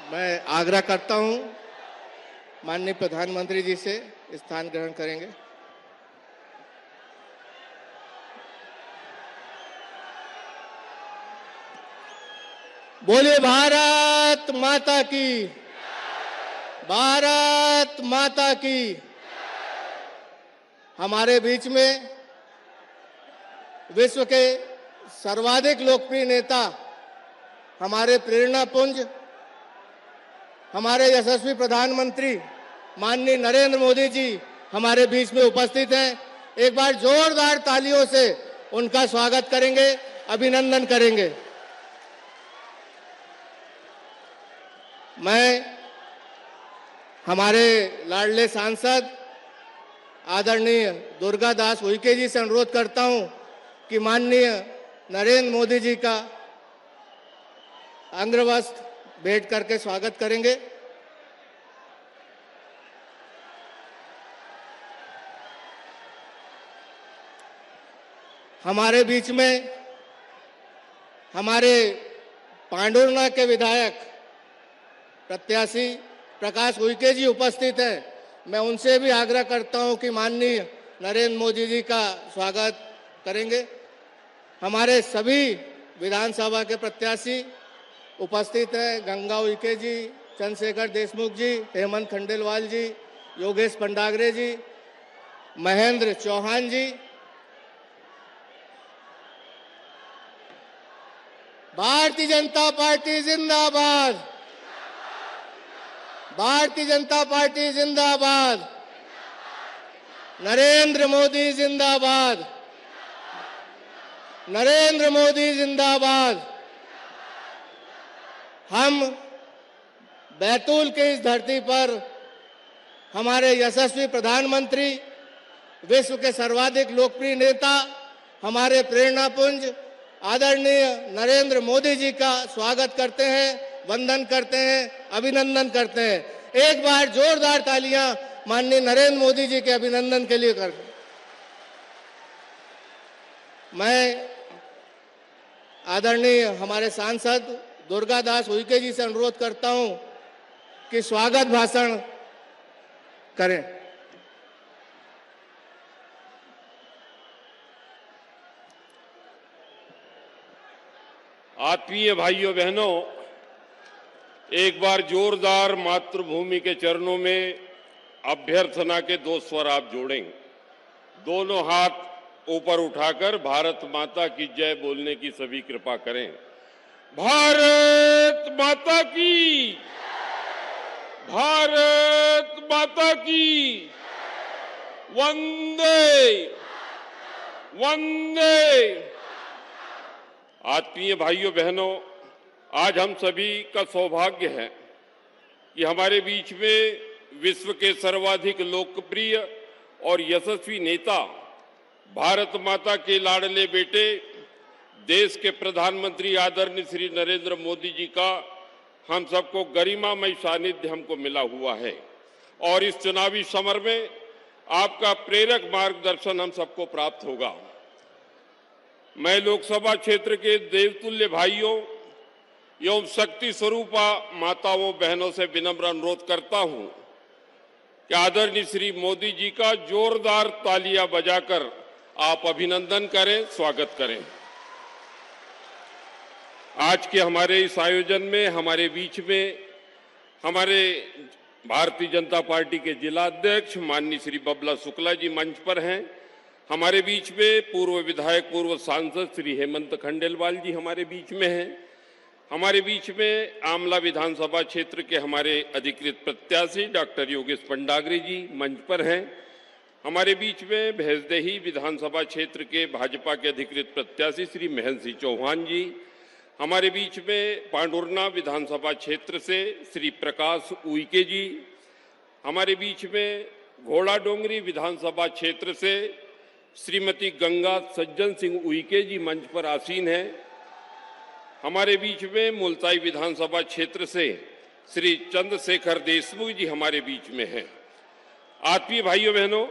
मैं आग्रह करता हूं माननीय प्रधानमंत्री जी से स्थान ग्रहण करेंगे। बोलिए भारत माता की, भारत माता की। हमारे बीच में विश्व के सर्वाधिक लोकप्रिय नेता, हमारे प्रेरणा पुंज, हमारे यशस्वी प्रधानमंत्री माननीय नरेंद्र मोदी जी हमारे बीच में उपस्थित हैं। एक बार जोरदार तालियों से उनका स्वागत करेंगे, अभिनंदन करेंगे। मैं हमारे लाडले सांसद आदरणीय दुर्गा दास उइके जी से अनुरोध करता हूं कि माननीय नरेंद्र मोदी जी का अंग्रवस्त्र भेंट करके स्वागत करेंगे। हमारे बीच में हमारे पांडुरना के विधायक प्रत्याशी प्रकाश उइके जी उपस्थित हैं। मैं उनसे भी आग्रह करता हूं कि माननीय नरेंद्र मोदी जी का स्वागत करेंगे। हमारे सभी विधानसभा के प्रत्याशी उपस्थित हैं। गंगा उइके जी, चंद्रशेखर देशमुख जी, हेमंत खंडेलवाल जी, योगेश पंडागरे जी, महेंद्र चौहान जी। भारतीय जनता पार्टी जिंदाबाद, भारतीय जनता पार्टी जिंदाबाद, नरेंद्र मोदी जिंदाबाद, नरेंद्र मोदी जिंदाबाद। हम बैतूल के इस धरती पर हमारे यशस्वी प्रधानमंत्री, विश्व के सर्वाधिक लोकप्रिय नेता, हमारे प्रेरणापुंज आदरणीय नरेंद्र मोदी जी का स्वागत करते हैं, वंदन करते हैं, अभिनंदन करते हैं। एक बार जोरदार तालियां माननीय नरेंद्र मोदी जी के अभिनंदन के लिए कर। मैं आदरणीय हमारे सांसद दुर्गा दास उइके जी से अनुरोध करता हूं कि स्वागत भाषण करें। आत्मीय भाइयों बहनों, एक बार जोरदार मातृभूमि के चरणों में अभ्यर्थना के दो स्वर आप जोड़ें। दोनों हाथ ऊपर उठाकर भारत माता की जय बोलने की सभी कृपा करें। भारत माता की, भारत माता की, वंदे वंदे। आत्मीय भाइयों बहनों, आज हम सभी का सौभाग्य है कि हमारे बीच में विश्व के सर्वाधिक लोकप्रिय और यशस्वी नेता, भारत माता के लाडले बेटे, देश के प्रधानमंत्री आदरणीय श्री नरेंद्र मोदी जी का हम सबको गरिमामय सानिध्य हमको मिला हुआ है और इस चुनावी समर में आपका प्रेरक मार्गदर्शन हम सबको प्राप्त होगा। मैं लोकसभा क्षेत्र के देवतुल्य भाइयों एवं शक्ति स्वरूपा माताओं बहनों से विनम्र अनुरोध करता हूं कि आदरणीय श्री मोदी जी का जोरदार तालियां बजाकर आप अभिनंदन करें, स्वागत करें। आज के हमारे इस आयोजन में हमारे बीच में हमारे भारतीय जनता पार्टी के जिला अध्यक्ष माननीय श्री बबला शुक्ला जी मंच पर हैं। हमारे बीच में पूर्व विधायक, पूर्व सांसद श्री हेमंत खंडेलवाल जी हमारे बीच में हैं। हमारे बीच में आमला विधानसभा क्षेत्र के हमारे अधिकृत प्रत्याशी डॉक्टर योगेश पंडागरे जी मंच पर हैं। हमारे बीच में भैंसदेही विधानसभा क्षेत्र के भाजपा के अधिकृत प्रत्याशी श्री महेंद्र सिंह चौहान जी, हमारे बीच में पांडुरना विधानसभा क्षेत्र से श्री प्रकाश उइके जी, हमारे बीच में घोड़ा डोंगरी विधानसभा क्षेत्र से श्रीमती गंगा सज्जन सिंह उइके जी मंच पर आसीन हैं। हमारे बीच में मुल्ताई विधानसभा क्षेत्र से श्री चंद्रशेखर देशमुख जी हमारे बीच में हैं। आत्मीय भाइयों बहनों,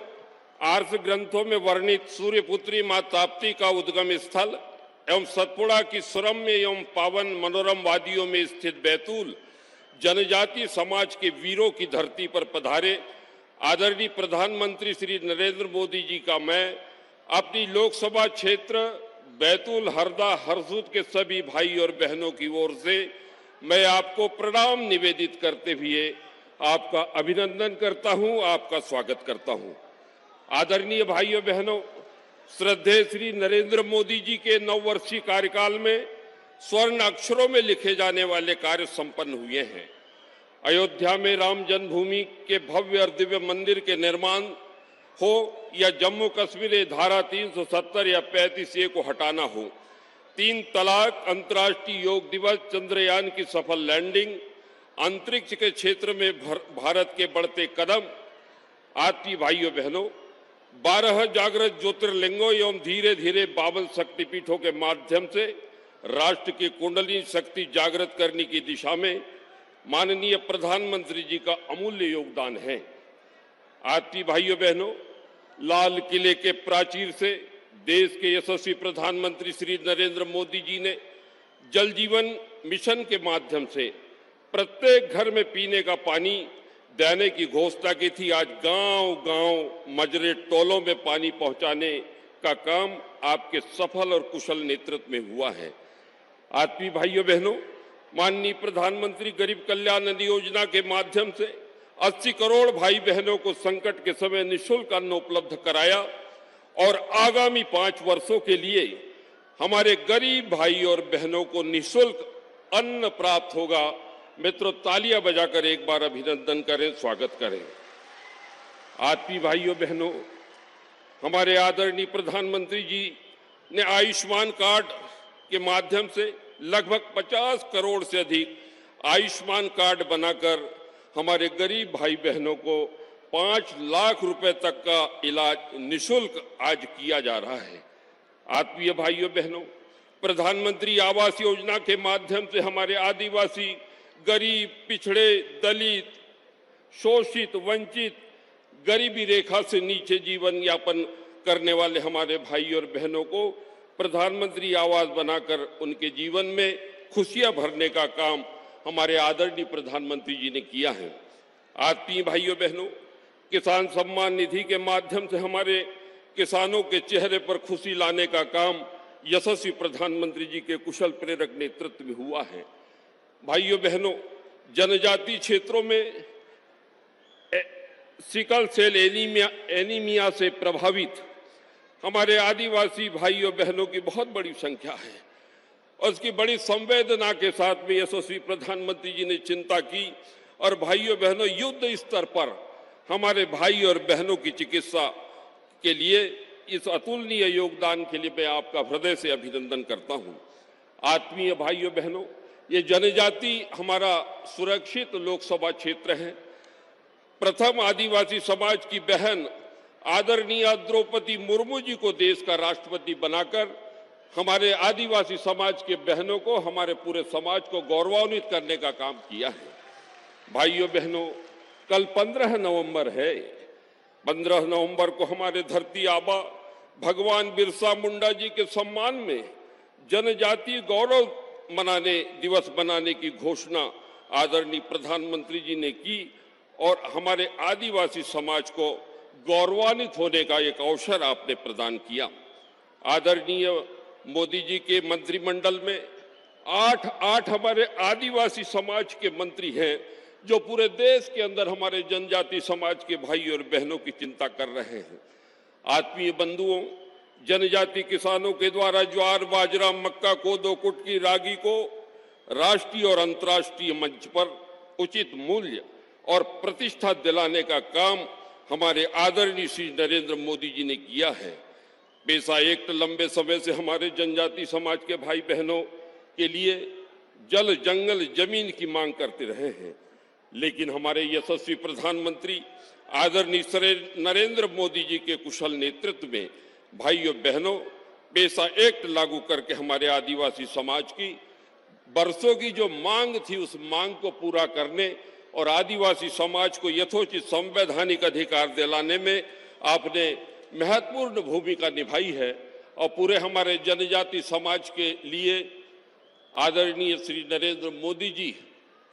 आर्ष ग्रंथों में वर्णित सूर्यपुत्री मां ताप्ती का उद्गम स्थल एवं सतपुड़ा की सुरम्य एवं पावन मनोरम वादियों में स्थित बैतूल जनजातीय समाज के वीरों की धरती पर पधारे आदरणीय प्रधानमंत्री श्री नरेंद्र मोदी जी का मैं अपनी लोकसभा क्षेत्र बैतूल, हरदा, हरसूद के सभी भाई और बहनों की ओर से मैं आपको प्रणाम निवेदित करते हुए आपका अभिनंदन करता हूं, आपका स्वागत करता हूं। आदरणीय भाइयों बहनों, श्रद्धेय श्री नरेंद्र मोदी जी के 9 वर्षीय कार्यकाल में स्वर्ण अक्षरों में लिखे जाने वाले कार्य संपन्न हुए हैं। अयोध्या में राम जन्मभूमि के भव्य और दिव्य मंदिर के निर्माण हो या जम्मू कश्मीर में धारा 370 या 35A को हटाना हो, 3 तलाक, अंतर्राष्ट्रीय योग दिवस, चंद्रयान की सफल लैंडिंग, अंतरिक्ष के क्षेत्र में भारत के बढ़ते कदम, आत्मीय भाइयों बहनों, 12 जागृत ज्योतिर्लिंगों एवं धीरे धीरे 52 शक्तिपीठों के माध्यम से राष्ट्र की कुंडली शक्ति जागृत करने की दिशा में माननीय प्रधानमंत्री जी का अमूल्य योगदान है। आत्मीय भाइयों बहनों, लाल किले के प्राचीर से देश के यशस्वी प्रधानमंत्री श्री नरेंद्र मोदी जी ने जल जीवन मिशन के माध्यम से प्रत्येक घर में पीने का पानी देने की घोषणा की थी। आज गांव-गांव, मजरे, टोलों में पानी पहुंचाने का काम आपके सफल और कुशल नेतृत्व में हुआ है। आत्मीय भाइयों बहनों, माननीय प्रधानमंत्री गरीब कल्याण अन्न योजना के माध्यम से 80 करोड़ भाई बहनों को संकट के समय निःशुल्क अन्न उपलब्ध कराया और आगामी 5 वर्षों के लिए हमारे गरीब भाई और बहनों को निःशुल्क अन्न प्राप्त होगा। मित्रों, तालियां बजाकर एक बार अभिनंदन करें, स्वागत करें। आत्मीय भाइयों बहनों, हमारे आदरणीय प्रधानमंत्री जी ने आयुष्मान कार्ड के माध्यम से लगभग 50 करोड़ से अधिक आयुष्मान कार्ड बनाकर हमारे गरीब भाई बहनों को 5 लाख रुपए तक का इलाज निःशुल्क आज किया जा रहा है। आत्मीय भाइयों बहनों, प्रधानमंत्री आवास योजना के माध्यम से हमारे आदिवासी, गरीब, पिछड़े, दलित, शोषित, वंचित, गरीबी रेखा से नीचे जीवन यापन करने वाले हमारे भाई और बहनों को प्रधानमंत्री आवास बनाकर उनके जीवन में खुशियां भरने का काम हमारे आदरणीय प्रधानमंत्री जी ने किया है। आत्मीय भाइयों बहनों, किसान सम्मान निधि के माध्यम से हमारे किसानों के चेहरे पर खुशी लाने का काम यशस्वी प्रधानमंत्री जी के कुशल प्रेरक नेतृत्व में हुआ है। भाइयों बहनों, जनजातीय क्षेत्रों में सिकल सेल एनीमिया से प्रभावित हमारे आदिवासी भाइयों बहनों की बहुत बड़ी संख्या है और उसकी बड़ी संवेदना के साथ में यशस्वी प्रधानमंत्री जी ने चिंता की और भाइयों बहनों, युद्ध स्तर पर हमारे भाई और बहनों की चिकित्सा के लिए इस अतुलनीय योगदान के लिए मैं आपका हृदय से अभिनंदन करता हूं। आत्मीय भाइयों बहनों, ये जनजाति हमारा सुरक्षित लोकसभा क्षेत्र है। प्रथम आदिवासी समाज की बहन आदरणीय द्रौपदी मुर्मू जी को देश का राष्ट्रपति बनाकर हमारे आदिवासी समाज के बहनों को, हमारे पूरे समाज को गौरवान्वित करने का काम किया है। भाइयों बहनों, कल 15 नवंबर है। 15 नवंबर को हमारे धरती आबा भगवान बिरसा मुंडा जी के सम्मान में जनजातीय गौरव दिवस मनाने की घोषणा आदरणीय प्रधानमंत्री जी ने की और हमारे आदिवासी समाज को गौरवान्वित होने का एक अवसर आपने प्रदान किया। आदरणीय मोदी जी के मंत्रिमंडल में 8 हमारे आदिवासी समाज के मंत्री हैं जो पूरे देश के अंदर हमारे जनजाति समाज के भाई और बहनों की चिंता कर रहे हैं। आत्मीय बंधुओं, जनजाति किसानों के द्वारा ज्वार, बाजरा, मक्का, कोदो, कुटकी, रागी को राष्ट्रीय और अंतर्राष्ट्रीय मंच पर उचित मूल्य और प्रतिष्ठा दिलाने का काम हमारे आदरणीय श्री नरेंद्र मोदी जी ने किया है। पेशा एक्ट लंबे समय से हमारे जनजाति समाज के भाई बहनों के लिए जल, जंगल, जमीन की मांग करते रहे हैं, लेकिन हमारे यशस्वी प्रधानमंत्री आदरणीय श्री नरेंद्र मोदी जी के कुशल नेतृत्व में भाइयों बहनों पेशा एक्ट लागू करके हमारे आदिवासी समाज की बरसों की जो मांग थी उस मांग को पूरा करने और आदिवासी समाज को यथोचित संवैधानिक अधिकार दिलाने में आपने महत्वपूर्ण भूमिका निभाई है और पूरे हमारे जनजाति समाज के लिए आदरणीय श्री नरेंद्र मोदी जी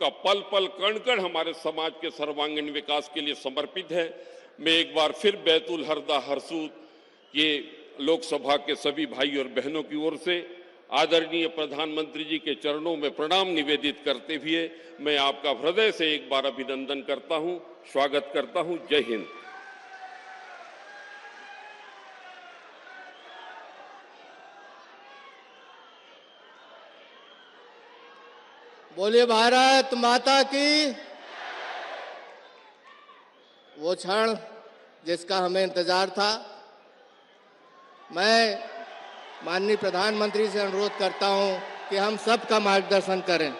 का पल पल कण कण हमारे समाज के सर्वांगीण विकास के लिए समर्पित है। मैं एक बार फिर बैतुल हरदा हरसूद के लोकसभा के सभी भाई और बहनों की ओर से आदरणीय प्रधानमंत्री जी के चरणों में प्रणाम निवेदित करते हुए मैं आपका हृदय से एक बार अभिनंदन करता हूं, स्वागत करता हूं। जय हिंद। बोलिए भारत माता की। वो क्षण जिसका हमें इंतजार था, मैं माननीय प्रधानमंत्री से अनुरोध करता हूं कि हम सबका मार्गदर्शन करें।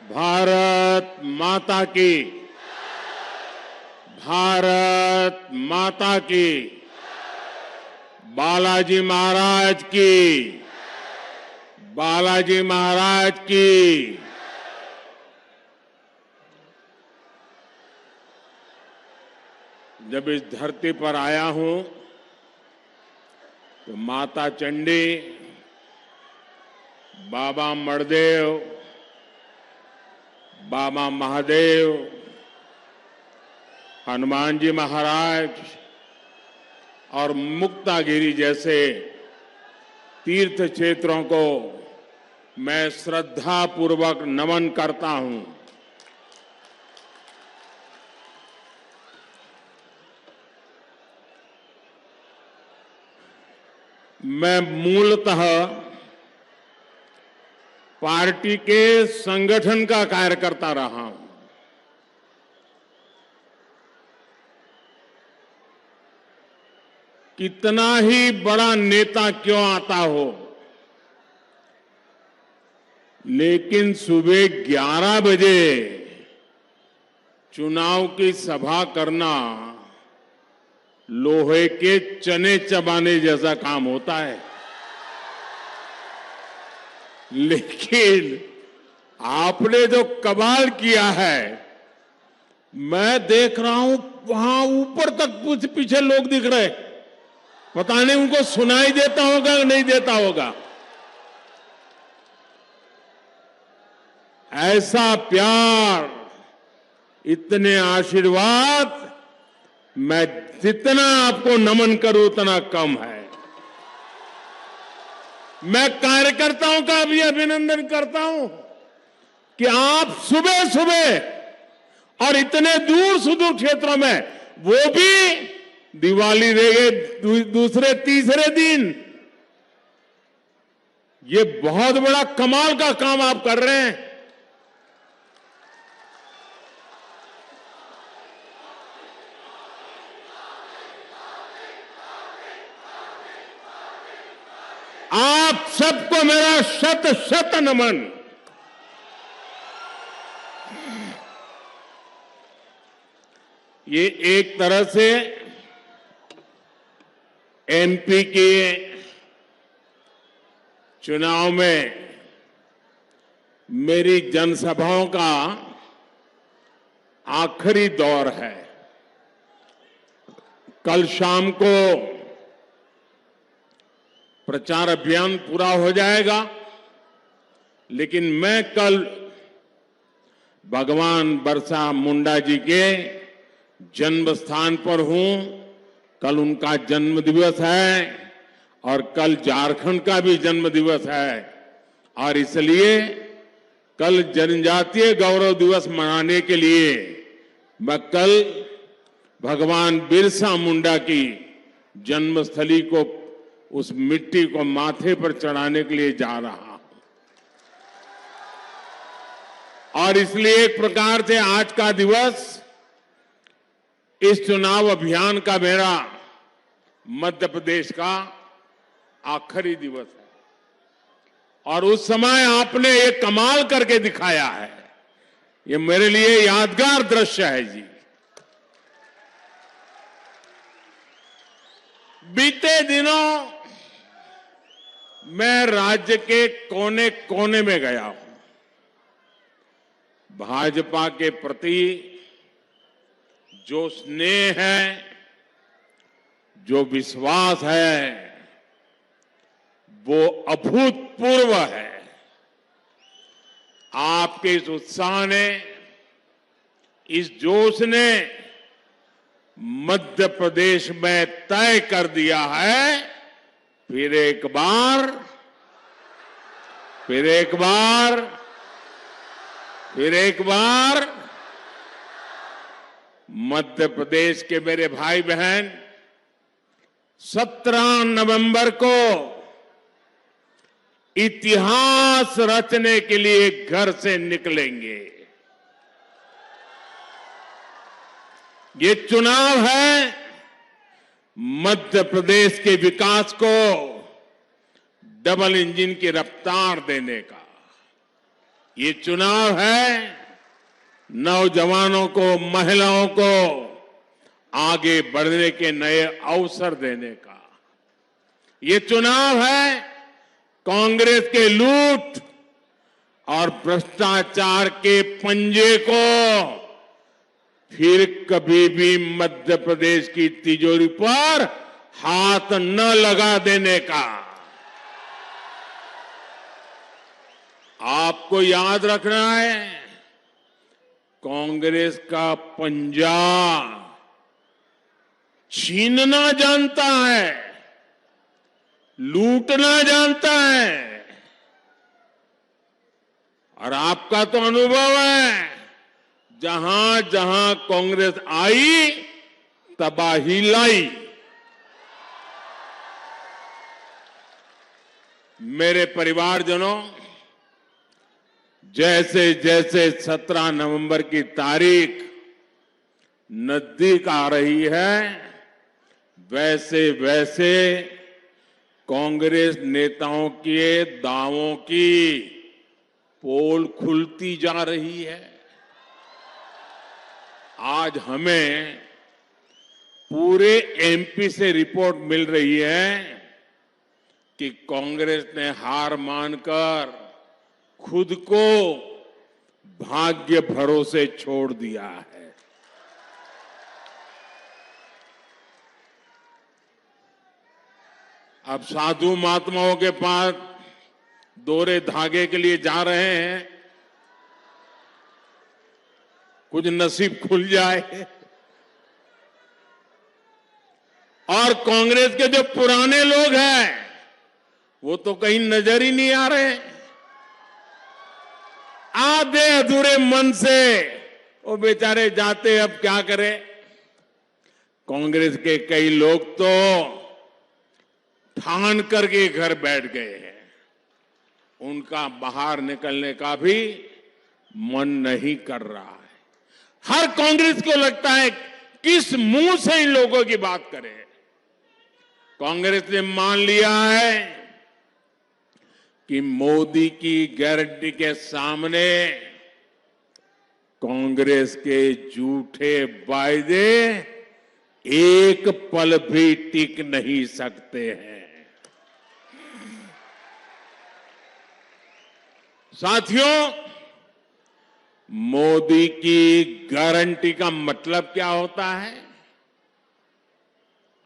भारत माता की, भारत माता की, बालाजी महाराज की, बालाजी महाराज की। जब इस धरती पर आया हूं तो माता चंडी, बाबा मणदेव, बाबा महादेव, हनुमान जी महाराज और मुक्तागिरी जैसे तीर्थ क्षेत्रों को मैं श्रद्धा पूर्वक नमन करता हूं। मैं मूलतः पार्टी के संगठन का कार्यकर्ता रहा हूं। कितना ही बड़ा नेता क्यों आता हो, लेकिन सुबह 11 बजे चुनाव की सभा करना लोहे के चने चबाने जैसा काम होता है। लेकिन आपने जो कमाल किया है, मैं देख रहा हूं वहां ऊपर तक पीछे लोग दिख रहे, पता नहीं उनको सुनाई देता होगा या नहीं देता होगा। ऐसा प्यार, इतने आशीर्वाद, मैं जितना आपको नमन करूं उतना कम है। मैं कार्यकर्ताओं का भी अभिनंदन करता हूं कि आप सुबह सुबह और इतने दूर सुदूर क्षेत्रों में, वो भी दिवाली रह गए दूसरे तीसरे दिन, ये बहुत बड़ा कमाल का काम आप कर रहे हैं। आप सबको मेरा शत शत नमन। ये एक तरह से एमपी के चुनाव में मेरी जनसभाओं का आखिरी दौर है। कल शाम को प्रचार अभियान पूरा हो जाएगा, लेकिन मैं कल भगवान बिरसा मुंडा जी के जन्म स्थान पर हूं। कल उनका जन्म दिवस है और कल झारखंड का भी जन्म दिवस है, और इसलिए कल जनजातीय गौरव दिवस मनाने के लिए मैं कल भगवान बिरसा मुंडा की जन्मस्थली को, उस मिट्टी को माथे पर चढ़ाने के लिए जा रहा हूं। और इसलिए एक प्रकार से आज का दिवस इस चुनाव अभियान का मेरा मध्य प्रदेश का आखिरी दिवस है। और उस समय आपने ये कमाल करके दिखाया है, ये मेरे लिए यादगार दृश्य है जी। बीते दिनों मैं राज्य के कोने कोने में गया हूं। भाजपा के प्रति जो स्नेह है जो विश्वास है वो अभूतपूर्व है। आपके इस उत्साह ने, इस जोश ने मध्य प्रदेश में तय कर दिया है, फिर एक बार मध्य प्रदेश के मेरे भाई बहन 17 नवंबर को इतिहास रचने के लिए घर से निकलेंगे। ये चुनाव है मध्य प्रदेश के विकास को डबल इंजन की रफ्तार देने का। ये चुनाव है नौजवानों को, महिलाओं को आगे बढ़ने के नए अवसर देने का। ये चुनाव है कांग्रेस के लूट और भ्रष्टाचार के पंजे को फिर कभी भी मध्य प्रदेश की तिजोरी पर हाथ न लगा देने का। आपको याद रखना है, कांग्रेस का पंजा छीनना जानता है, लूटना जानता है। और आपका तो अनुभव है, जहां जहां कांग्रेस आई तबाही लाई। मेरे परिवारजनों, जैसे जैसे 17 नवंबर की तारीख नजदीक आ रही है, वैसे वैसे कांग्रेस नेताओं के दावों की पोल खुलती जा रही है। आज हमें पूरे एमपी से रिपोर्ट मिल रही है कि कांग्रेस ने हार मानकर खुद को भाग्य भरोसे छोड़ दिया है। अब साधु महात्माओं के पास दोहरे धागे के लिए जा रहे हैं, कुछ नसीब खुल जाए। और कांग्रेस के जो पुराने लोग हैं वो तो कहीं नजर ही नहीं आ रहे। आधे अधूरे मन से वो बेचारे जाते, अब क्या करें। कांग्रेस के कई लोग तो ठान करके घर बैठ गए हैं, उनका बाहर निकलने का भी मन नहीं कर रहा है। हर कांग्रेस को लगता है किस मुंह से इन लोगों की बात करें। कांग्रेस ने मान लिया है कि मोदी की गारंटी के सामने कांग्रेस के झूठे वायदे एक पल भी टिक नहीं सकते हैं। साथियों, मोदी की गारंटी का मतलब क्या होता है?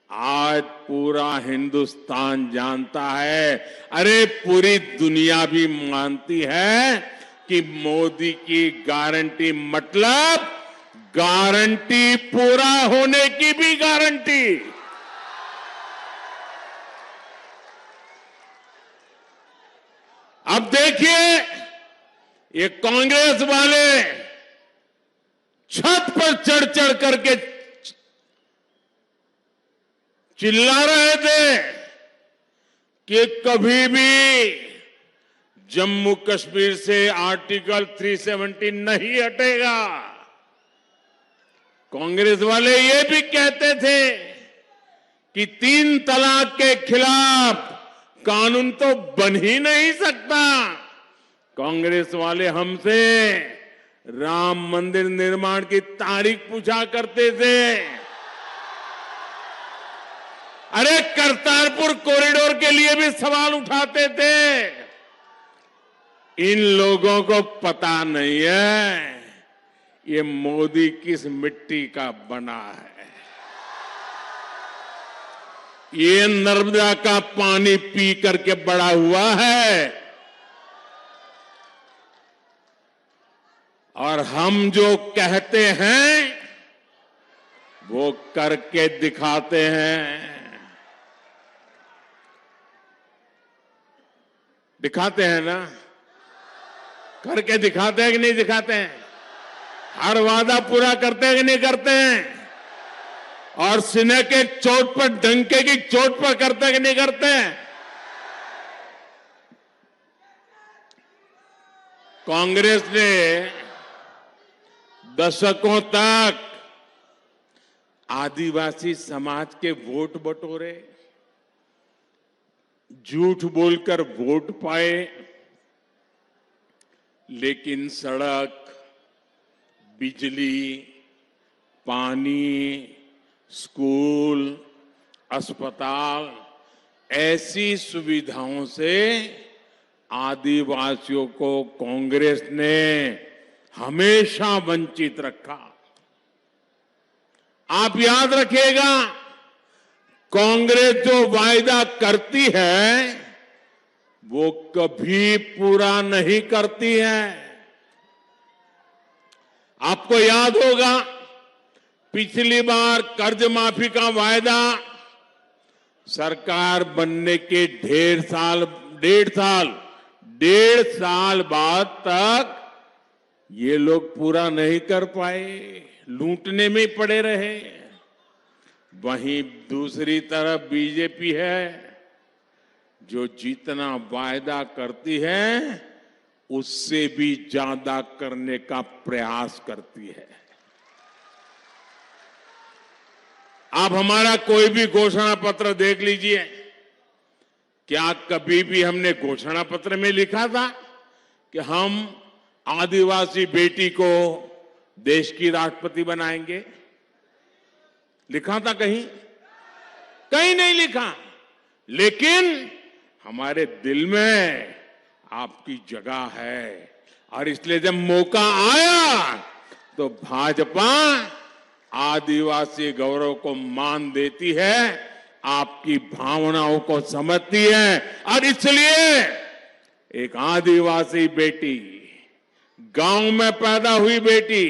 आज पूरा हिंदुस्तान जानता है, अरे पूरी दुनिया भी मानती है कि मोदी की गारंटी मतलब गारंटी पूरा होने की भी गारंटी। अब देखिए, ये कांग्रेस वाले छत पर चढ़ चढ़ करके चिल्ला रहे थे कि कभी भी जम्मू कश्मीर से आर्टिकल 370 नहीं हटेगा। कांग्रेस वाले ये भी कहते थे कि 3 तलाक के खिलाफ कानून तो बन ही नहीं सकता। कांग्रेस वाले हमसे राम मंदिर निर्माण की तारीख पूछा करते थे। अरे करतारपुर कॉरिडोर के लिए भी सवाल उठाते थे। इन लोगों को पता नहीं है ये मोदी किस मिट्टी का बना है। ये नर्मदा का पानी पी करके बड़ा हुआ है और हम जो कहते हैं वो करके दिखाते हैं। दिखाते हैं ना, करके दिखाते हैं कि नहीं दिखाते हैं? हर वादा पूरा करते हैं कि नहीं करते हैं? और सीने के चोट पर, डंके की चोट पर करते हैं कि नहीं करते हैं? कांग्रेस ने दशकों तक आदिवासी समाज के वोट बटोरे, झूठ बोलकर वोट पाए, लेकिन सड़क, बिजली, पानी, स्कूल, अस्पताल ऐसी सुविधाओं से आदिवासियों को कांग्रेस ने हमेशा वंचित रखा। आप याद रखिएगा, कांग्रेस जो वायदा करती है वो कभी पूरा नहीं करती है। आपको याद होगा, पिछली बार कर्ज माफी का वायदा सरकार बनने के डेढ़ साल बाद तक ये लोग पूरा नहीं कर पाए, लूटने में पड़े रहे। वहीं दूसरी तरफ बीजेपी है जो जितना वायदा करती है उससे भी ज्यादा करने का प्रयास करती है। आप हमारा कोई भी घोषणा पत्र देख लीजिए, क्या कभी भी हमने घोषणा पत्र में लिखा था कि हम आदिवासी बेटी को देश की राष्ट्रपति बनाएंगे? लिखा था कहीं? कहीं नहीं लिखा। लेकिन हमारे दिल में आपकी जगह है और इसलिए जब मौका आया तो भाजपा आदिवासी गौरव को मान देती है, आपकी भावनाओं को समझती है और इसलिए एक आदिवासी बेटी, गांव में पैदा हुई बेटी,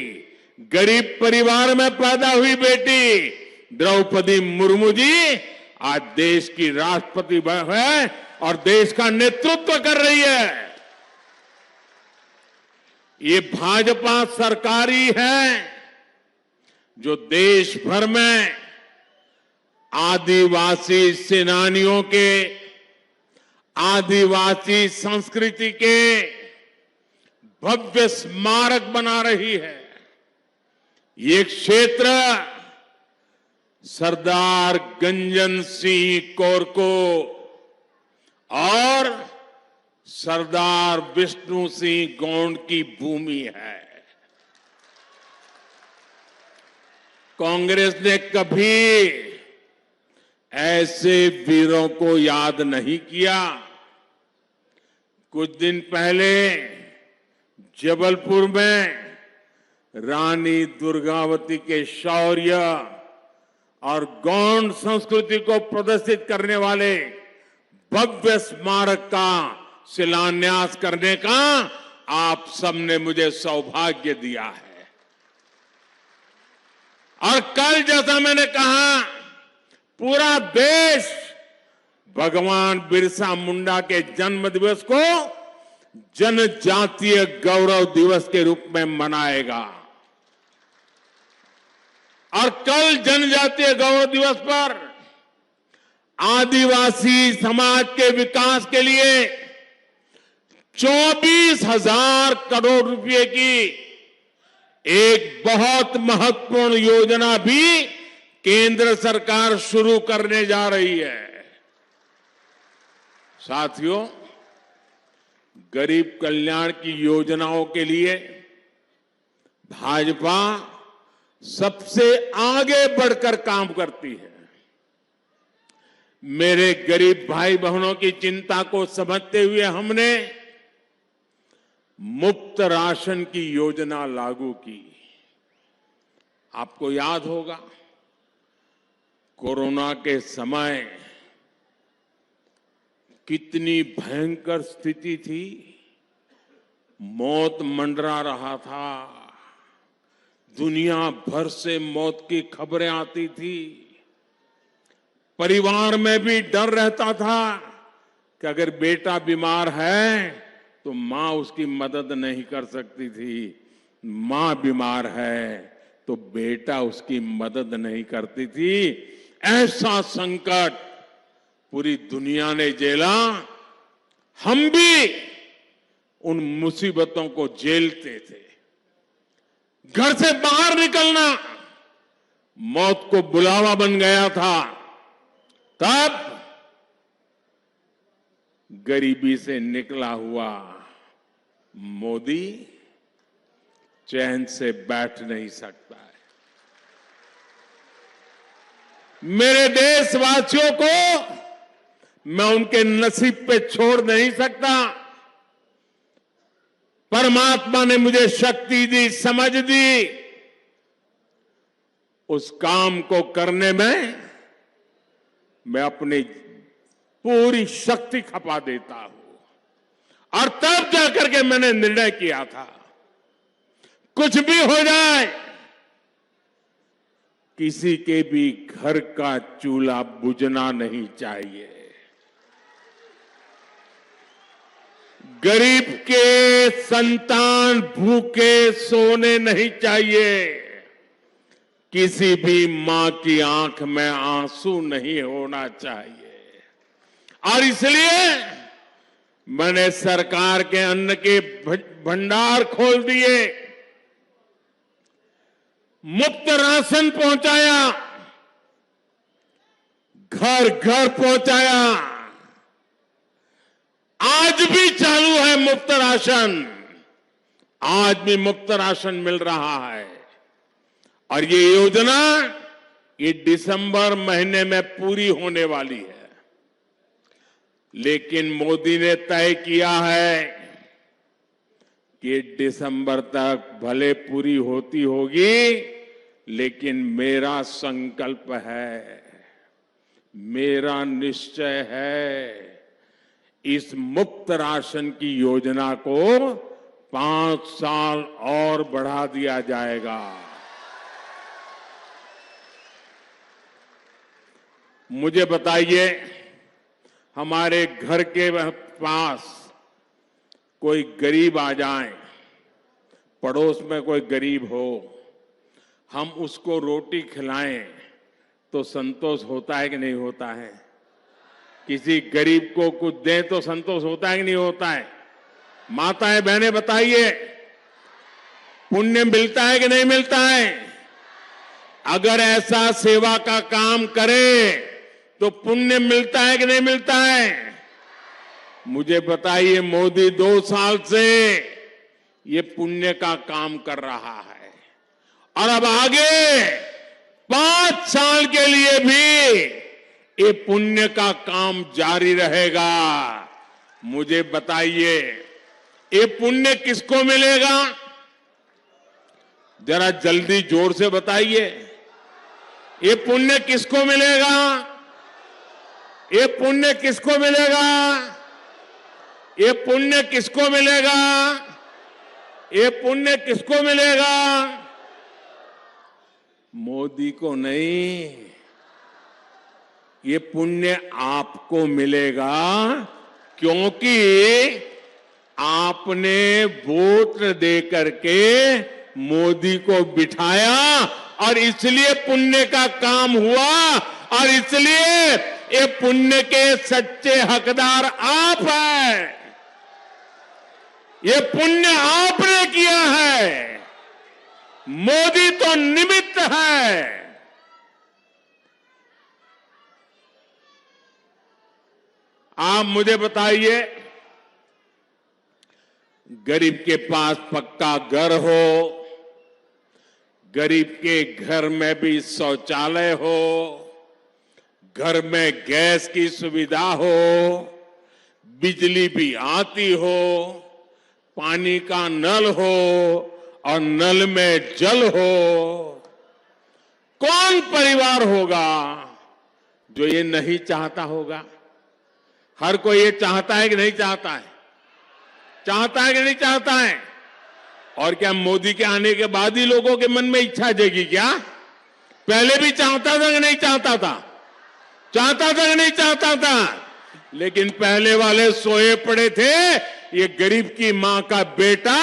गरीब परिवार में पैदा हुई बेटी द्रौपदी मुर्मू जी आज देश की राष्ट्रपति है और देश का नेतृत्व कर रही है। ये भाजपा सरकारी है जो देश भर में आदिवासी सेनानियों के, आदिवासी संस्कृति के भव्य स्मारक बना रही है। ये क्षेत्र सरदार गंजन सिंह कोरको और सरदार विष्णु सिंह गौंड की भूमि है। कांग्रेस ने कभी ऐसे वीरों को याद नहीं किया। कुछ दिन पहले जबलपुर में रानी दुर्गावती के शौर्य और गौंड संस्कृति को प्रदर्शित करने वाले भव्य स्मारक का शिलान्यास करने का आप सबने मुझे सौभाग्य दिया है। और कल जैसा मैंने कहा, पूरा देश भगवान बिरसा मुंडा के जन्म दिवस को जनजातीय गौरव दिवस के रूप में मनाएगा। और कल जनजातीय गौरव दिवस पर आदिवासी समाज के विकास के लिए 24,000 करोड़ रुपए की एक बहुत महत्वपूर्ण योजना भी केंद्र सरकार शुरू करने जा रही है। साथियों, गरीब कल्याण की योजनाओं के लिए भाजपा सबसे आगे बढ़कर काम करती है। मेरे गरीब भाई बहनों की चिंता को समझते हुए हमने मुफ्त राशन की योजना लागू की। आपको याद होगा, कोरोना के समय कितनी भयंकर स्थिति थी, मौत मंडरा रहा था, दुनिया भर से मौत की खबरें आती थी, परिवार में भी डर रहता था कि अगर बेटा बीमार है तो मां उसकी मदद नहीं कर सकती थी, मां बीमार है तो बेटा उसकी मदद नहीं करती थी। ऐसा संकट पूरी दुनिया ने झेला, हम भी उन मुसीबतों को झेलते थे। घर से बाहर निकलना मौत को बुलावा बन गया था। तब गरीबी से निकला हुआ मोदी चैन से बैठ नहीं सकता है। मेरे देशवासियों को मैं उनके नसीब पे छोड़ नहीं सकता। परमात्मा ने मुझे शक्ति दी, समझ दी, उस काम को करने में मैं अपनी पूरी शक्ति खपा देता हूं। और तब जाकर के मैंने निर्णय किया था, कुछ भी हो जाए, किसी के भी घर का चूल्हा बुझना नहीं चाहिए, गरीब के संतान भूखे सोने नहीं चाहिए, किसी भी मां की आंख में आंसू नहीं होना चाहिए। और इसलिए मैंने सरकार के अन्न के भंडार खोल दिए, मुफ्त राशन पहुंचाया, घर घर पहुंचाया। आज भी चालू है मुफ्त राशन, आज भी मुफ्त राशन मिल रहा है। और ये योजना ये दिसंबर महीने में पूरी होने वाली है। लेकिन मोदी ने तय किया है कि दिसंबर तक भले पूरी होती होगी, लेकिन मेरा संकल्प है, मेरा निश्चय है, इस मुफ्त राशन की योजना को 5 साल और बढ़ा दिया जाएगा। मुझे बताइए, हमारे घर के पास कोई गरीब आ जाए, पड़ोस में कोई गरीब हो, हम उसको रोटी खिलाएं तो संतोष होता है कि नहीं होता है? किसी गरीब को कुछ दें तो संतोष होता है कि नहीं होता है? माताएं बहनें बताइए, पुण्य मिलता है कि नहीं मिलता है? अगर ऐसा सेवा का काम करे तो पुण्य मिलता है कि नहीं मिलता है? मुझे बताइए, मोदी 2 साल से ये पुण्य का काम कर रहा है और अब आगे 5 साल के लिए भी ये पुण्य का काम जारी रहेगा। मुझे बताइए, ये पुण्य किसको मिलेगा? जरा जल्दी जोर से बताइए, ये पुण्य किसको मिलेगा? ये पुण्य किसको मिलेगा? ये पुण्य किसको मिलेगा? ये पुण्य किसको मिलेगा? मोदी को नहीं, ये पुण्य आपको मिलेगा, क्योंकि आपने वोट दे करके मोदी को बिठाया और इसलिए पुण्य का काम हुआ। और इसलिए ये पुण्य के सच्चे हकदार आप हैं। ये पुण्य आपने किया है, मोदी तो निमित्त है। आप मुझे बताइए, गरीब के पास पक्का घर हो, गरीब के घर में भी शौचालय हो, घर में गैस की सुविधा हो, बिजली भी आती हो, पानी का नल हो और नल में जल हो, कौन परिवार होगा जो ये नहीं चाहता होगा? हर कोई ये चाहता है कि नहीं चाहता है? चाहता है कि नहीं चाहता है? और क्या मोदी के आने के बाद ही लोगों के मन में इच्छा जगी क्या? पहले भी चाहता था कि नहीं चाहता था? चाहता था कि नहीं चाहता था? लेकिन पहले वाले सोए पड़े थे। ये गरीब की मां का बेटा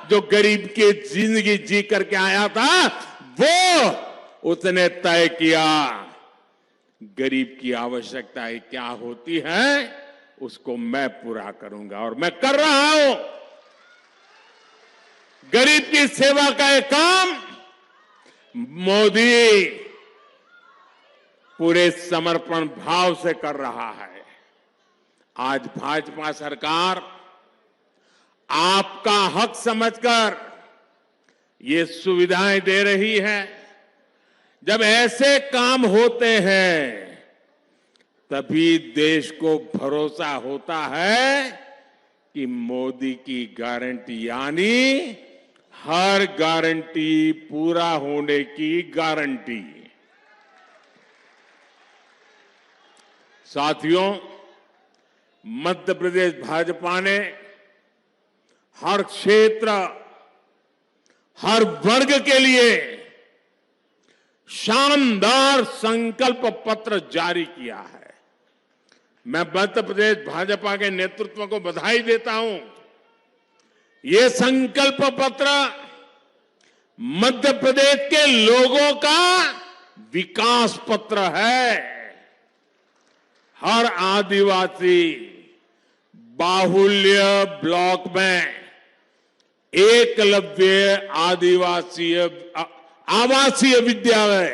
जो गरीब की जिंदगी जी करके आया था, वो उसने तय किया गरीब की आवश्यकताएं क्या होती है, उसको मैं पूरा करूंगा और मैं कर रहा हूं। गरीब की सेवा का एक काम मोदी पूरे समर्पण भाव से कर रहा है। आज भाजपा सरकार आपका हक समझकर ये सुविधाएं दे रही है। जब ऐसे काम होते हैं तभी देश को भरोसा होता है कि मोदी की गारंटी यानी हर गारंटी पूरा होने की गारंटी। साथियों, मध्य प्रदेश भाजपा ने हर क्षेत्र, हर वर्ग के लिए शानदार संकल्प पत्र जारी किया है। मैं मध्य प्रदेश भाजपा के नेतृत्व को बधाई देता हूं। ये संकल्प पत्र मध्य प्रदेश के लोगों का विकास पत्र है। हर आदिवासी बाहुल्य ब्लॉक में एकलव्य आवासीय विद्यालय,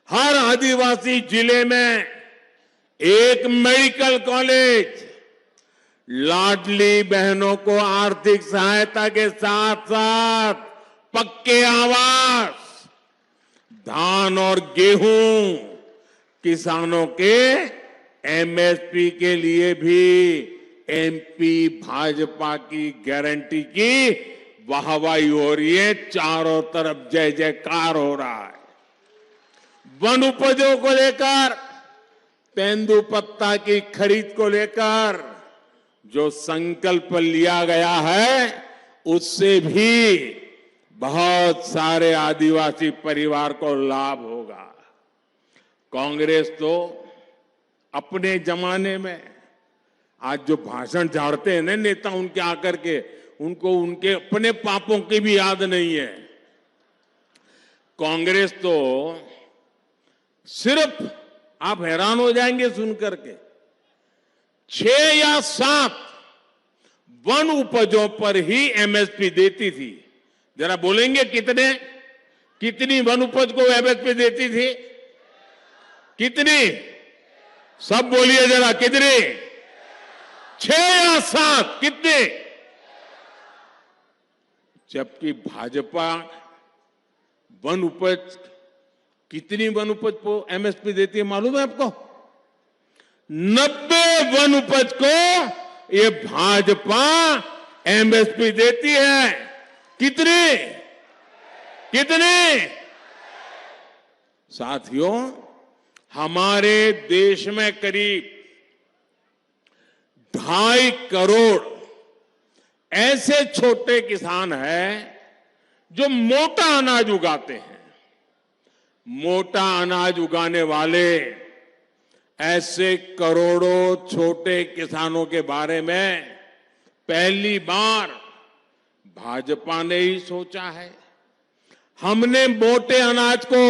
हर आदिवासी जिले में एक मेडिकल कॉलेज, लाडली बहनों को आर्थिक सहायता के साथ साथ पक्के आवास, धान और गेहूं, किसानों के एमएसपी के लिए भी एमपी भाजपा की गारंटी की वाहवाही हो रही है। चारों तरफ जय जयकार हो रहा है। वन उपजों को लेकर, तेंदुपत्ता की खरीद को लेकर जो संकल्प लिया गया है, उससे भी बहुत सारे आदिवासी परिवार को लाभ होगा। कांग्रेस तो अपने जमाने में, आज जो भाषण झाड़ते हैं ना नेता उनके आकर के, उनको उनके अपने पापों की भी याद नहीं है। कांग्रेस तो सिर्फ, आप हैरान हो जाएंगे सुनकर के, 6 या 7 वन उपजों पर ही एमएसपी देती थी। जरा बोलेंगे कितनी वन उपज को एमएसपी देती थी? कितनी? सब बोलिए जरा, कितनी? 6 या 7? कितने? जबकि भाजपा वन उपज, कितनी वन उपज को एमएसपी देती है मालूम है आपको? 90 वन उपज को ये भाजपा एमएसपी देती है। कितनी? साथियों, हमारे देश में करीब 2.5 करोड़ ऐसे छोटे किसान हैं जो मोटा अनाज उगाते हैं। मोटा अनाज उगाने वाले ऐसे करोड़ों छोटे किसानों के बारे में पहली बार भाजपा ने ही सोचा है। हमने मोटे अनाज को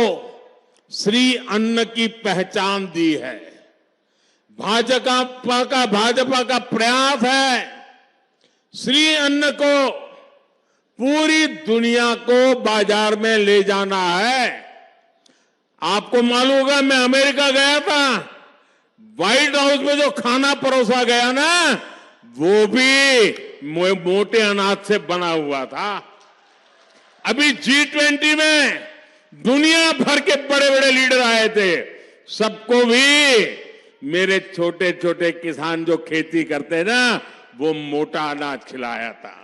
श्री अन्न की पहचान दी है। भाजपा का प्रयास है श्री अन्न को पूरी दुनिया को बाजार में ले जाना है। आपको मालूम होगा, मैं अमेरिका गया था, व्हाइट हाउस में जो खाना परोसा गया ना, वो भी मोटे अनाज से बना हुआ था। अभी G20 में दुनिया भर के बड़े बड़े लीडर आए थे, सबको भी मेरे छोटे छोटे किसान जो खेती करते ना, वो मोटा अनाज खिलाया था,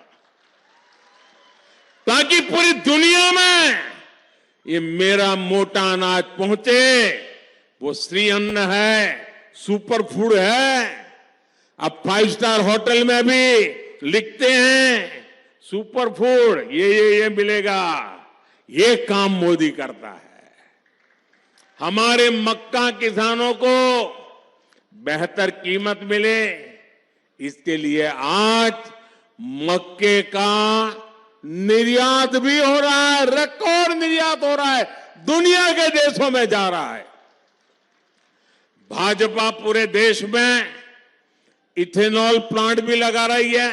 ताकि पूरी दुनिया में ये मेरा मोटा अनाज पहुंचे। वो श्री अन्न है, सुपर फूड है। अब 5 स्टार होटल में भी लिखते हैं सुपर फूड, ये मिलेगा। ये काम मोदी करता है। हमारे मक्का किसानों को बेहतर कीमत मिले, इसके लिए आज मक्के का निर्यात भी हो रहा है, रिकॉर्ड निर्यात हो रहा है, दुनिया के देशों में जा रहा है। भाजपा पूरे देश में इथेनॉल प्लांट भी लगा रही है।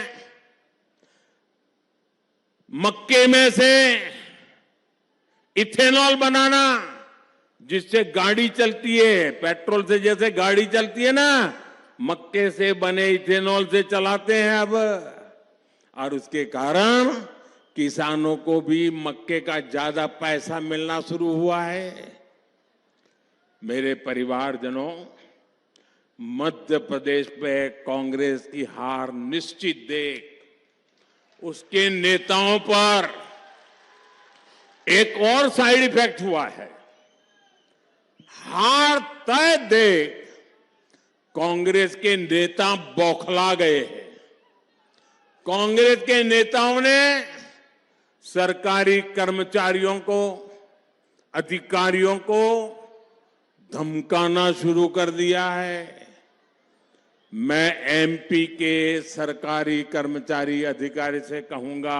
मक्के में से इथेनॉल बनाना, जिससे गाड़ी चलती है, पेट्रोल से जैसे गाड़ी चलती है ना, मक्के से बने इथेनॉल से चलाते हैं अब। और उसके कारण किसानों को भी मक्के का ज्यादा पैसा मिलना शुरू हुआ है। मेरे परिवारजनों, मध्य प्रदेश पे कांग्रेस की हार निश्चित देख उसके नेताओं पर एक और साइड इफेक्ट हुआ है। हार तय देख कांग्रेस के नेता बौखला गए हैं। कांग्रेस के नेताओं ने सरकारी कर्मचारियों को, अधिकारियों को धमकाना शुरू कर दिया है। मैं एमपी के सरकारी कर्मचारी अधिकारी से कहूंगा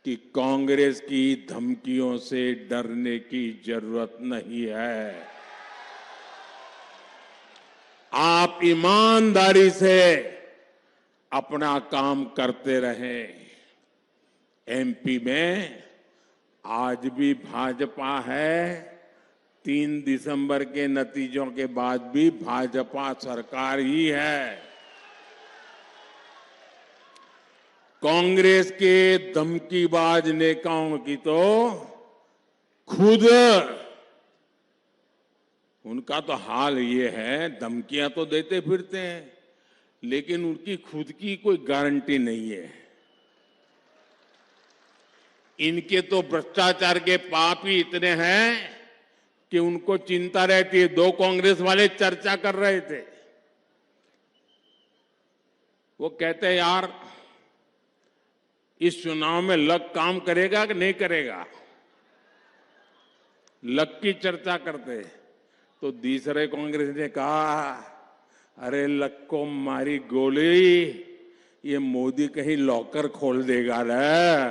कि कांग्रेस की धमकियों से डरने की जरूरत नहीं है। आप ईमानदारी से अपना काम करते रहें। एमपी में आज भी भाजपा है। 3 दिसंबर के नतीजों के बाद भी भाजपा सरकार ही है। कांग्रेस के धमकीबाज नेताओं की तो खुद उनका तो हाल ये है, धमकियां तो देते फिरते हैं, लेकिन उनकी खुद की कोई गारंटी नहीं है। इनके तो भ्रष्टाचार के पाप ही इतने हैं कि उनको चिंता रहती है। 2 कांग्रेस वाले चर्चा कर रहे थे, वो कहते हैं यार इस चुनाव में लक काम करेगा कि नहीं करेगा, लक की चर्चा करते। तो दूसरे कांग्रेस ने कहा अरे लक को मारी गोली, ये मोदी कहीं लॉकर खोल देगा ना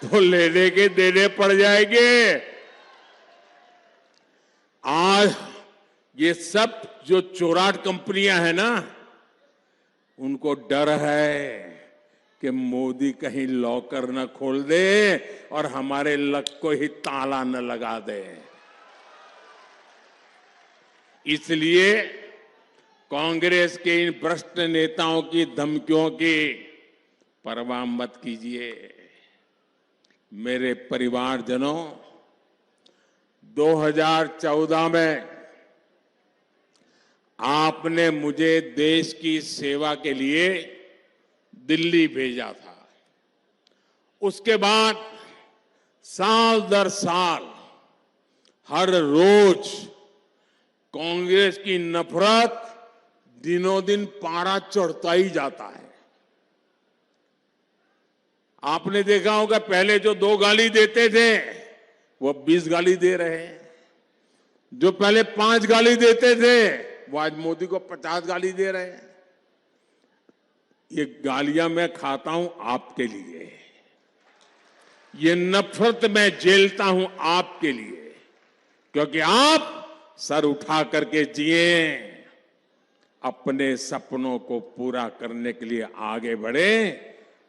तो लेने के देने पड़ जाएंगे। आज ये सब जो चोराट कंपनियां हैं ना, उनको डर है कि मोदी कहीं लॉकर न खोल दे और हमारे लक को ही ताला न लगा दे। इसलिए कांग्रेस के इन भ्रष्ट नेताओं की धमकियों की परवाह मत कीजिए। मेरे परिवारजनों, 2014 में आपने मुझे देश की सेवा के लिए दिल्ली भेजा था। उसके बाद साल दर साल हर रोज कांग्रेस की नफरत दिनों दिन पारा चढ़ता ही जाता है। आपने देखा होगा पहले जो 2 गाली देते थे वो 20 गाली दे रहे हैं। जो पहले 5 गाली देते थे वो आज मोदी को 50 गाली दे रहे हैं। ये गालियां मैं खाता हूं आपके लिए, ये नफरत मैं झेलता हूं आपके लिए, क्योंकि आप सर उठा करके जिए, अपने सपनों को पूरा करने के लिए आगे बढ़े।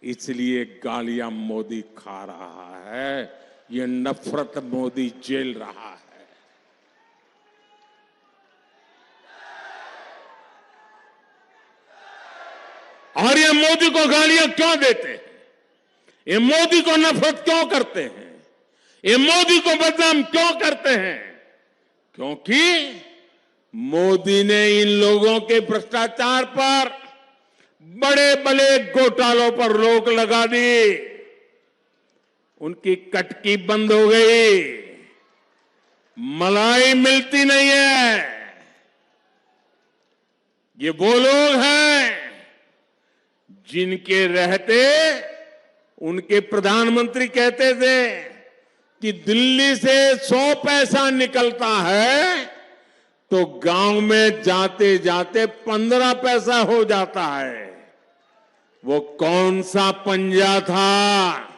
इसलिए गालियां मोदी खा रहा है, ये नफरत मोदी झेल रहा है। और ये मोदी को गालियां क्यों देते हैं? ये मोदी को नफरत क्यों करते हैं? ये मोदी को बदनाम क्यों करते हैं? क्योंकि मोदी ने इन लोगों के भ्रष्टाचार पर, बड़े बड़े घोटालों पर रोक लगा दी। उनकी कटकी बंद हो गई, मलाई मिलती नहीं है। ये वो लोग हैं जिनके रहते उनके प्रधानमंत्री कहते थे कि दिल्ली से 100 पैसा निकलता है तो गांव में जाते जाते 15 पैसा हो जाता है। वो कौन सा पंजा था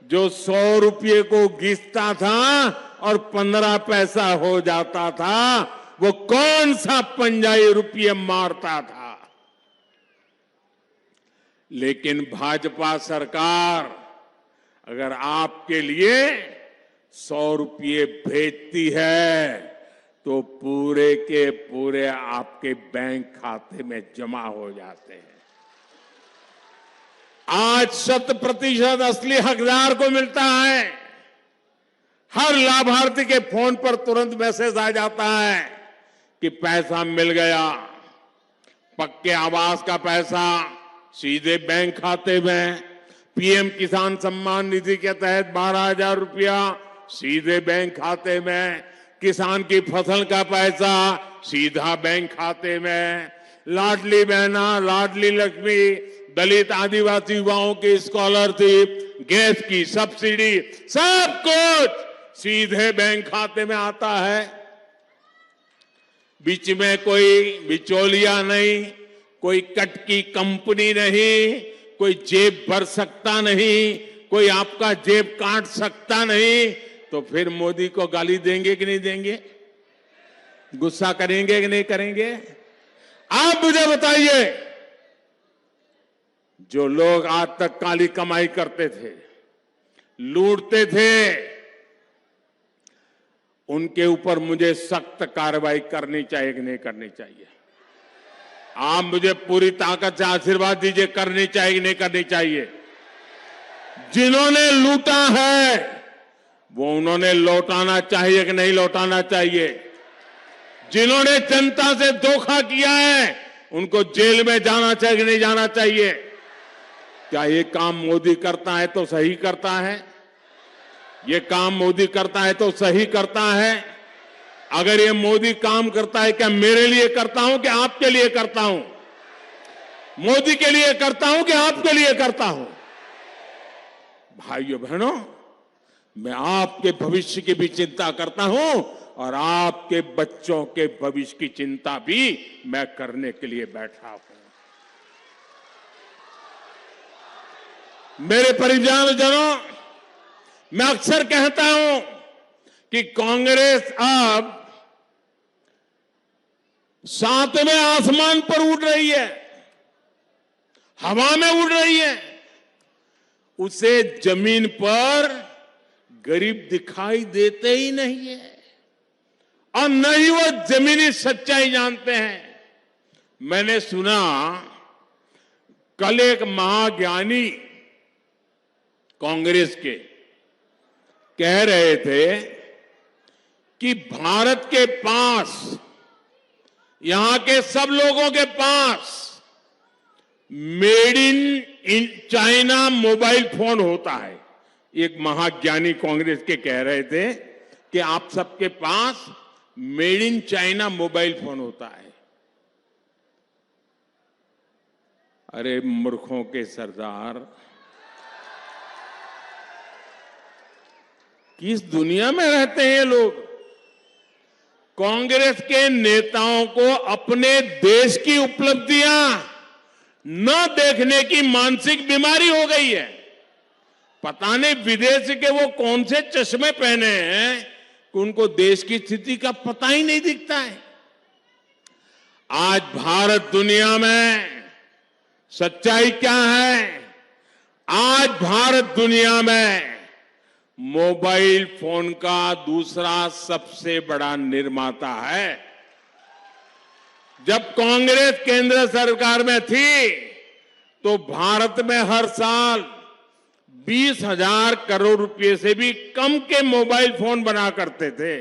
जो 100 रुपये को घिसता था और 15 पैसा हो जाता था? वो कौन सा पंजाई रुपये मारता था? लेकिन भाजपा सरकार अगर आपके लिए 100 रुपये भेजती है तो पूरे के पूरे आपके बैंक खाते में जमा हो जाते हैं। आज 100% असली हकदार को मिलता है। हर लाभार्थी के फोन पर तुरंत मैसेज आ जाता है कि पैसा मिल गया। पक्के आवास का पैसा सीधे बैंक खाते में, पीएम किसान सम्मान निधि के तहत 12,000 रुपया सीधे बैंक खाते में, किसान की फसल का पैसा सीधा बैंक खाते में, लाडली बहना, लाडली लक्ष्मी, दलित आदिवासी युवाओं की स्कॉलरशिप, गैस की सब्सिडी, सब कुछ सीधे बैंक खाते में आता है। बीच में कोई बिचौलिया नहीं, कोई कट की कंपनी नहीं, कोई जेब भर सकता नहीं, कोई आपका जेब काट सकता नहीं। तो फिर मोदी को गाली देंगे कि नहीं देंगे? गुस्सा करेंगे कि नहीं करेंगे? आप मुझे बताइए, जो लोग आज तक काली कमाई करते थे, लूटते थे, उनके ऊपर मुझे सख्त कार्रवाई करनी चाहिए कि नहीं करनी चाहिए? आप मुझे पूरी ताकत से आशीर्वाद दीजिए, करनी चाहिए कि नहीं करनी चाहिए? जिन्होंने लूटा है वो उन्होंने लौटाना चाहिए कि नहीं लौटाना चाहिए? जिन्होंने जनता से धोखा किया है उनको जेल में जाना चाहिए कि नहीं जाना चाहिए? क्या ये काम मोदी करता है तो सही करता है? ये काम मोदी करता है तो सही करता है? अगर ये मोदी काम करता है, क्या मेरे लिए करता हूं कि आपके लिए करता हूं? मोदी के लिए करता हूं कि आपके लिए करता हूं? भाइयों बहनों, मैं आपके भविष्य की भी चिंता करता हूं और आपके बच्चों के भविष्य की चिंता भी मैं करने के लिए बैठा हूं। मेरे परिवारजनों, मैं अक्सर कहता हूं कि कांग्रेस अब 7वें आसमान पर उड़ रही है, हवा में उड़ रही है। उसे जमीन पर गरीब दिखाई देते ही नहीं है और न ही वो जमीनी सच्चाई जानते हैं। मैंने सुना कल एक महाज्ञानी कांग्रेस के कह रहे थे कि भारत के पास, यहां के सब लोगों के पास made in China mobile phone होता है। एक महाज्ञानी कांग्रेस के कह रहे थे कि आप सबके पास made in China mobile phone होता है। अरे मूर्खों के सरदार, किस दुनिया में रहते हैं ये लोग? कांग्रेस के नेताओं को अपने देश की उपलब्धियां न देखने की मानसिक बीमारी हो गई है। पता नहीं विदेश के वो कौन से चश्मे पहने हैं कि उनको देश की स्थिति का पता ही नहीं दिखता है। आज भारत दुनिया में सच्चाई क्या है? आज भारत दुनिया में मोबाइल फोन का दूसरा सबसे बड़ा निर्माता है। जब कांग्रेस केंद्र सरकार में थी तो भारत में हर साल 20,000 करोड़ रुपए से भी कम के मोबाइल फोन बना करते थे।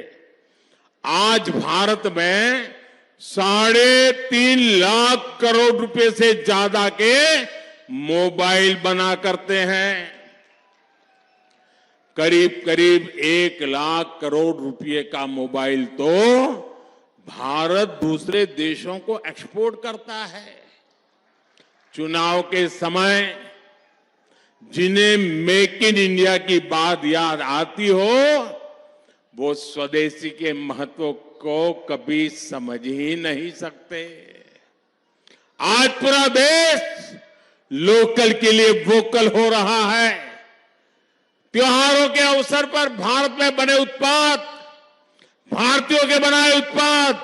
आज भारत में 3.5 लाख करोड़ रुपए से ज्यादा के मोबाइल बना करते हैं। करीब करीब 1 लाख करोड़ रुपए का मोबाइल तो भारत दूसरे देशों को एक्सपोर्ट करता है। चुनाव के समय जिन्हें मेक इन इंडिया की बात याद आती हो, वो स्वदेशी के महत्व को कभी समझ ही नहीं सकते। आज पूरा देश लोकल के लिए वोकल हो रहा है। त्योहारों के अवसर पर भारत में बने उत्पाद, भारतीयों के बनाए उत्पाद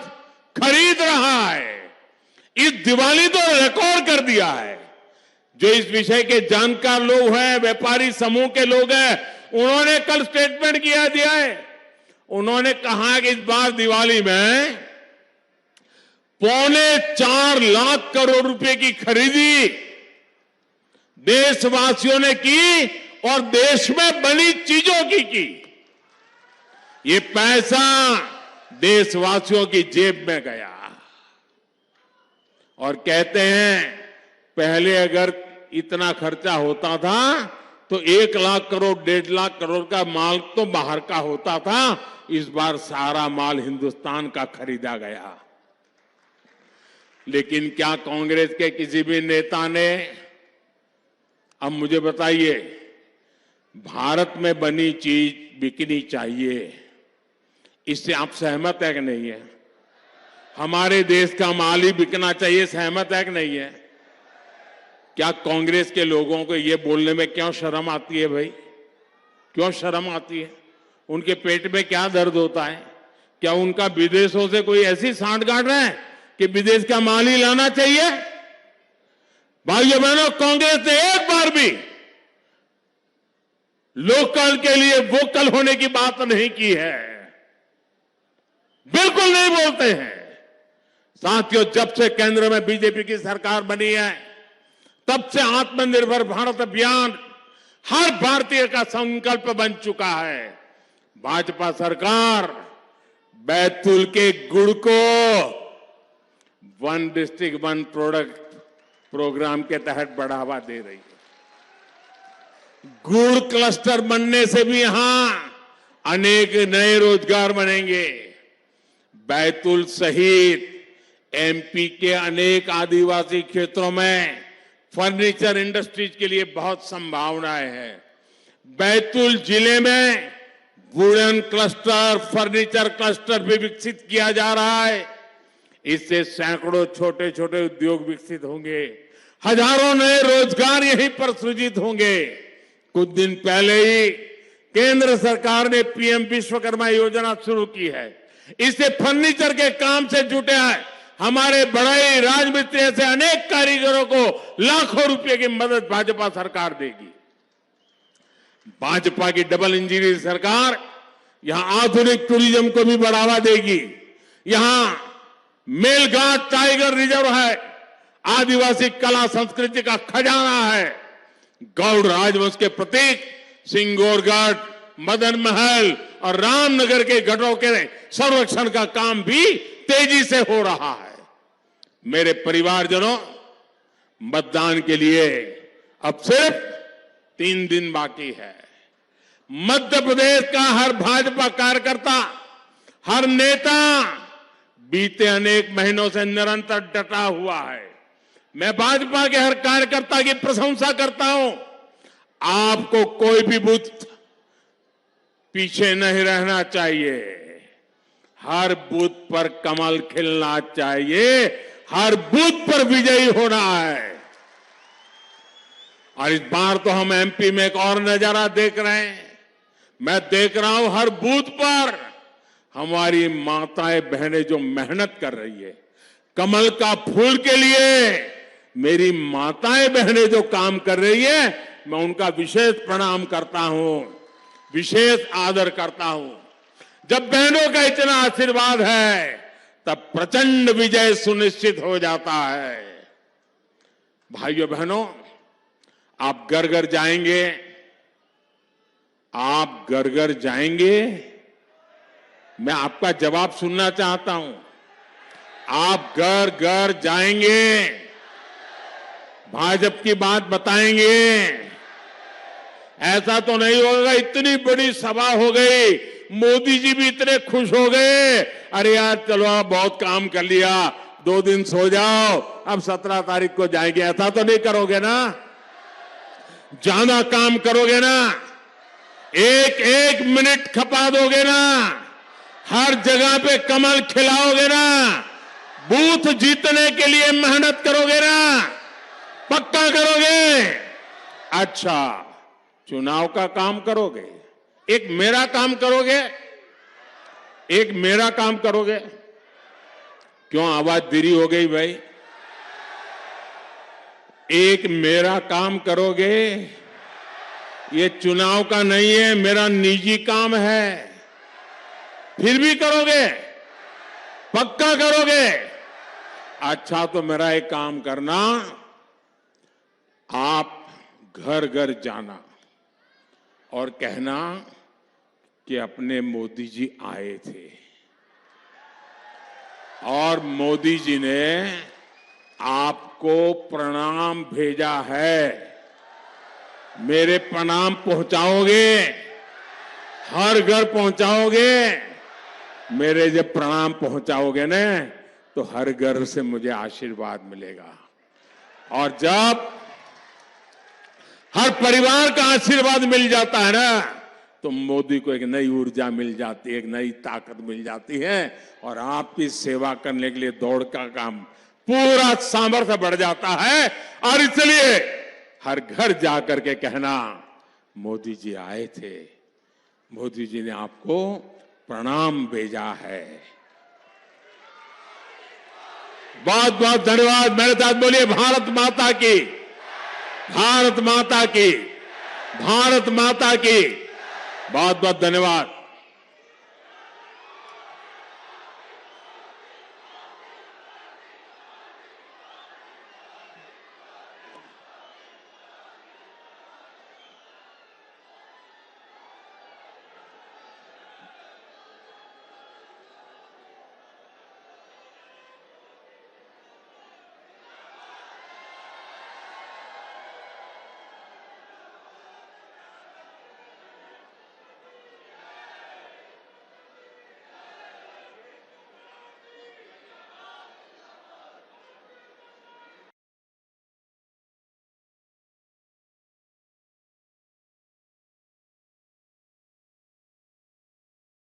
खरीद रहा है। इस दिवाली तो रिकॉर्ड कर दिया है। जो इस विषय के जानकार लोग हैं, व्यापारी समूह के लोग हैं, उन्होंने कल स्टेटमेंट किया दिया है। उन्होंने कहा कि इस बार दिवाली में 4.25 लाख करोड़ रुपए की खरीदी देशवासियों ने की और देश में बनी चीजों की। ये पैसा देशवासियों की जेब में गया। और कहते हैं पहले अगर इतना खर्चा होता था तो 1 लाख करोड़ 1.5 लाख करोड़ का माल तो बाहर का होता था। इस बार सारा माल हिंदुस्तान का खरीदा गया। लेकिन क्या कांग्रेस के किसी भी नेता ने, अब मुझे बताइए, भारत में बनी चीज बिकनी चाहिए, इससे आप सहमत है कि नहीं है? हमारे देश का माल ही बिकना चाहिए, सहमत है कि नहीं है? क्या कांग्रेस के लोगों को ये बोलने में क्यों शर्म आती है भाई? क्यों शर्म आती है? उनके पेट में क्या दर्द होता है? क्या उनका विदेशों से कोई ऐसी सांठगांठ है कि विदेश का माल ही लाना चाहिए? भाइयों बहनों, कांग्रेस ने एक बार भी लोकल के लिए वोकल होने की बात नहीं की है। बिल्कुल नहीं बोलते हैं। साथियों, जब से केंद्र में बीजेपी की सरकार बनी है, तब से आत्मनिर्भर भारत अभियान हर भारतीय का संकल्प बन चुका है। भाजपा सरकार बैतूल के गुड़ को one district one product program के तहत बढ़ावा दे रही है। गुड़ क्लस्टर बनने से भी यहां अनेक नए रोजगार बनेंगे। बैतूल सहित एमपी के अनेक आदिवासी क्षेत्रों में फर्नीचर इंडस्ट्रीज के लिए बहुत संभावनाएं हैं। बैतूल जिले में वुडन क्लस्टर, फर्नीचर क्लस्टर भी विकसित किया जा रहा है। इससे सैकड़ों छोटे छोटे उद्योग विकसित होंगे। हजारों नए रोजगार यहीं पर सृजित होंगे। कुछ दिन पहले ही केंद्र सरकार ने पीएम विश्वकर्मा योजना शुरू की है। इससे फर्नीचर के काम से जुटे हैं हमारे बढ़ई राजमिस्त्री से अनेक कारीगरों को लाखों रुपए की मदद भाजपा सरकार देगी। भाजपा की डबल इंजन सरकार यहां आधुनिक टूरिज्म को भी बढ़ावा देगी। यहां मेलघाट टाइगर रिजर्व है, आदिवासी कला संस्कृति का खजाना है। गौड़ राजवंश के प्रतीक सिंगोरगढ़, मदन महल और रामनगर के गढ़ों के संरक्षण का काम भी तेजी से हो रहा है। मेरे परिवारजनों, मतदान के लिए अब सिर्फ 3 दिन बाकी है। मध्य प्रदेश का हर भाजपा कार्यकर्ता, हर नेता बीते अनेक महीनों से निरंतर डटा हुआ है। मैं भाजपा के हर कार्यकर्ता की प्रशंसा करता हूं। आपको कोई भी बूथ पीछे नहीं रहना चाहिए। हर बूथ पर कमल खिलना चाहिए। हर बूथ पर विजयी होना है। और इस बार तो हम एमपी में एक और नजारा देख रहे हैं। मैं देख रहा हूं हर बूथ पर हमारी माताएं बहनें जो मेहनत कर रही है। कमल का फूल के लिए मेरी माताएं बहनें जो काम कर रही है, मैं उनका विशेष प्रणाम करता हूं, विशेष आदर करता हूं। जब बहनों का इतना आशीर्वाद है तब प्रचंड विजय सुनिश्चित हो जाता है। भाइयों बहनों, आप घर घर जाएंगे, आप घर घर जाएंगे, मैं आपका जवाब सुनना चाहता हूं। आप घर घर जाएंगे, भाजपा की बात बताएंगे। ऐसा तो नहीं होगा इतनी बड़ी सभा हो गई, मोदी जी भी इतने खुश हो गए, अरे यार चलो आप बहुत काम कर लिया, 2 दिन सो जाओ, अब 17 तारीख को जाएंगे। ऐसा तो नहीं करोगे ना? ज्यादा काम करोगे ना? एक एक मिनट खपा दोगे ना? हर जगह पे कमल खिलाओगे ना? बूथ जीतने के लिए मेहनत करोगे ना? पक्का करोगे? अच्छा, चुनाव का काम करोगे, एक मेरा काम करोगे, एक मेरा काम करोगे। क्यों आवाज धीरी हो गई भाई? एक मेरा काम करोगे। ये चुनाव का नहीं है, मेरा निजी काम है। फिर भी करोगे? पक्का करोगे? अच्छा, तो मेरा एक काम करना, आप घर घर जाना और कहना कि अपने मोदी जी आए थे और मोदी जी ने आपको प्रणाम भेजा है। मेरे प्रणाम पहुंचाओगे? हर घर पहुंचाओगे? मेरे जब प्रणाम पहुंचाओगे ना, तो हर घर से मुझे आशीर्वाद मिलेगा। और जब हर परिवार का आशीर्वाद मिल जाता है ना, तो मोदी को एक नई ऊर्जा मिल जाती है, एक नई ताकत मिल जाती है, और आपकी सेवा करने के लिए दौड़ का काम पूरा सामर्थ्य बढ़ जाता है। और इसलिए हर घर जाकर के कहना, मोदी जी आए थे, मोदी जी ने आपको प्रणाम भेजा है। बहुत बहुत धन्यवाद। मेरे साथ बोलिए, भारत माता की, भारत माता की, भारत माता की। बहुत बहुत धन्यवाद।